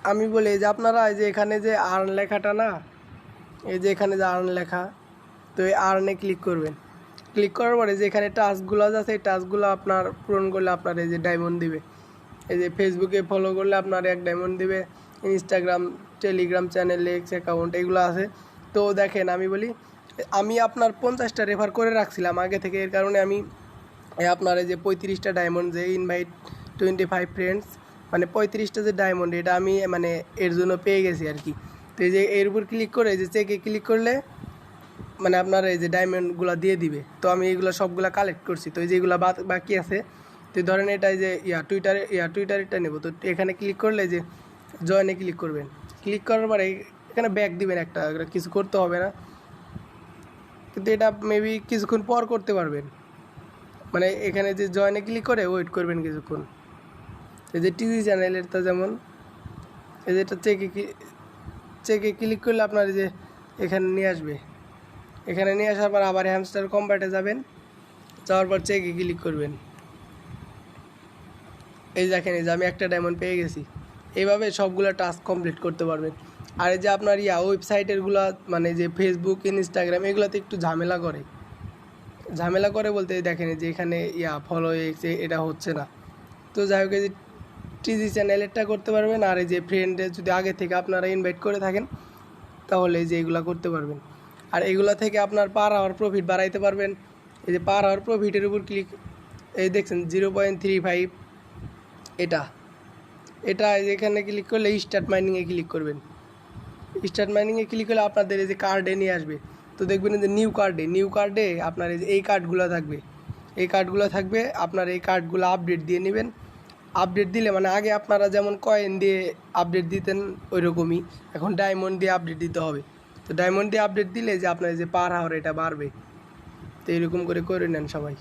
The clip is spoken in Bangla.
আমি বলি যে আপনারা এই যে এখানে যে আর্ন লেখাটা না, এই যে এখানে যে আর্ন লেখা, তো এই আর্নে ক্লিক করবেন। ক্লিক করার পরে যে এখানে টাস্কগুলো আছে এই টাস্কগুলো আপনার পূরণ করলে আপনার এই যে ডায়মন্ড দিবে। এই যে ফেসবুকে ফলো করলে আপনার 1 ডায়মন্ড দিবে, Instagram, Telegram channel, x account এগুলো আছে। তো দেখেন আমি বলি, আমি আপনার 50টা রেফার করে রাখছিলাম আগে থেকে, এর কারণে আমি আপনার এই যে 35টা ডায়মন্ড যে ইনভাইট 25 ফ্রেন্ডস, মানে 35টা যে ডায়মন্ড এটা আমি মানে এর জন্য পেয়ে গেছি আর কি। তো এই যে এর উপর ক্লিক করে এই যে চেকে ক্লিক করলে মানে আপনার এই যে ডায়মন্ডগুলো দিয়ে দিবে। তো আমি এইগুলো সবগুলো কালেক্ট করছি। তো এই যেগুলো বাকি আছে, তো ধরেন এটা যে টুইটারেরটা নেব। তো এখানে ক্লিক করলে যে জয়েনে ক্লিক করবেন। ক্লিক করার পরে এখানে ব্যাক দিবেন, একটা কিছু করতে হবে না, কিন্তু এটা মেবি কিছুক্ষণ পর করতে পারবেন। মানে এখানে যে জয়েনে ক্লিক করে ওয়েট করবেন কিছুক্ষণ। এই যে টিভি চ্যানেলেরটা যেমন এই যে এটা চেকে ক্লিক করলে আপনার যে এখানে নিয়ে আসবে। এখানে নিয়ে আসার পর আবার হ্যামস্টার কম্বাটে যাবেন, যাওয়ার পর চেকে ক্লিক করবেন। এই দেখেন এই যে আমি একটা ডায়মন্ড পেয়ে গেছি। এইভাবে সবগুলো টাস্ক কমপ্লিট করতে পারবেন। আর এই যে আপনার ওয়েবসাইটেরগুলো মানে যে ফেসবুক, ইনস্টাগ্রাম এগুলোতে একটু ঝামেলা করে বলতে দেখেন যে এখানে ফলো এটা হচ্ছে না। তো যাই হোক, এই যে টিজি চ্যানেলেরটা করতে পারবেন। আর এই যে ফ্রেন্ডে যদি আগে থেকে আপনারা ইনভাইট করে থাকেন তাহলে এই যে এগুলো করতে পারবেন। আর এগুলো থেকে আপনার পার আওয়ার প্রফিট বাড়াইতে পারবেন। এই যে পার আওয়ার প্রফিটের উপর ক্লিক, এই দেখছেন 0.35, এটা এখানে ক্লিক করলে স্টার্ট মাইনিংয়ে ক্লিক করবেন। স্টার্ট মাইনিংয়ে ক্লিক করলে আপনাদের এই যে কার্ডে নিয়ে আসবে। তো দেখবেন যে নিউ কার্ডে আপনার এই কার্ডগুলো থাকবে। আপনার এই কার্ডগুলো আপডেট দিয়ে নেবেন। আপডেট দিলে মানে আগে আপনারা যেমন কয়েন দিয়ে আপডেট দিতেন ওই রকমই এখন ডায়মন্ড দিয়ে আপডেট দিতে হবে। তো ডায়মন্ড দিয়ে আপডেট দিলে যে আপনার যে পার আওয়ার এটা বাড়বে। তো এরকম করে নেন সবাই।